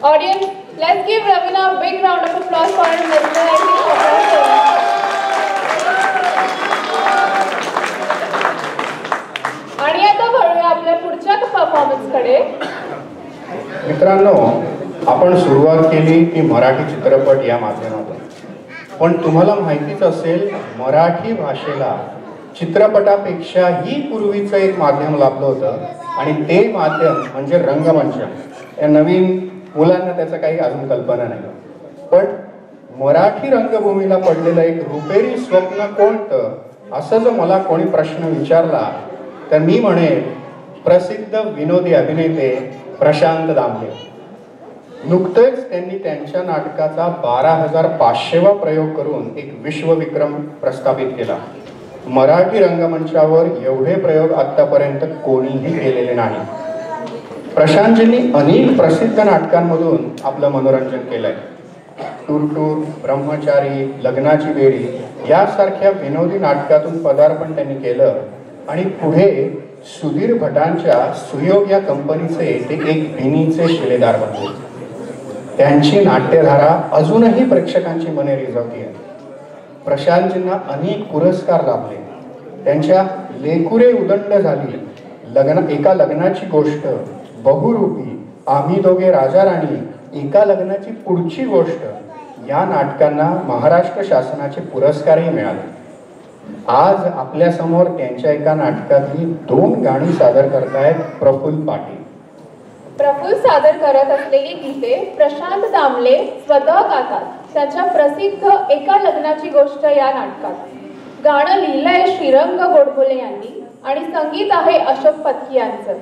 Audience, let's give Ravina a big round of applause for her mesmerizing performance. आणि आता वळूया आपल्या पुढच्या परफॉर्मन्सकडे. मित्रांनो, आपण सुरुवात केली की मराठी चित्रपट या माध्यमातून. पण तुम्हाला माहितीच असेल, मराठी भाषेला चित्रपटापेक्षाही पूर्वीचं एक माध्यम लाभलं होतं आणि ते माध्यम म्हणजे रंगमंच. या नवीन मुलांना त्याचं काही अजून कल्पना नाही, पण मराठी रंगभूमीला पडलेलं एक रुपेरी स्वप्न कोणतं असं जर मला कोणी प्रश्न विचारला तर मी म्हणेन प्रसिद्ध विनोदी अभिनेते प्रशांत दामले. नुकतेच त्यांनी त्यांच्या नाटकाचा 12,500वा प्रयोग करून एक विश्वविक्रम प्रस्थापित केला. मराठी रंगमंचावर एवढे प्रयोग आतापर्यंत कोणीही केलेले नाही. प्रशांतजींनी अनेक प्रसिद्ध नाटकांमधून आपलं मनोरंजन केलंय. टूर, ब्रह्मचारी, लग्नाची बेडी यासारख्या विनोदी नाटकातून पदार्पण त्यांनी केलं आणि पुढे सुधीर भटांच्या सुयोग या कंपनीचे ते एक भिनीचे शिलेदार बनले. त्यांची नाट्यधारा अजूनही प्रेक्षकांची मने रिझवते. प्रशांतजींना अनेक पुरस्कार लाभले. त्यांच्या लेकुरे उदंड झाली, एका लग्नाची गोष्ट, बहुरूपी, आम्ही दोघे राजा राणी, एका लग्नाची पुढची गोष्ट या नाटकांना महाराष्ट्र शासनाचे पुरस्कारही मिळाले. आज आपल्या समोर त्यांच्या एका नाटकातली 2 गाणी सादर करतायत प्रफुल्ल पाटील. प्रफुल्ल सादर करत असलेली गीते प्रशांत दामले स्वतः गातात त्याच्या प्रसिद्ध एका लग्नाची गोष्ट या नाटकात. गाणं लिहिलंय श्रीरंग गोडबोले यांनी आणि संगीत आहे अशोक पत्की यांचं.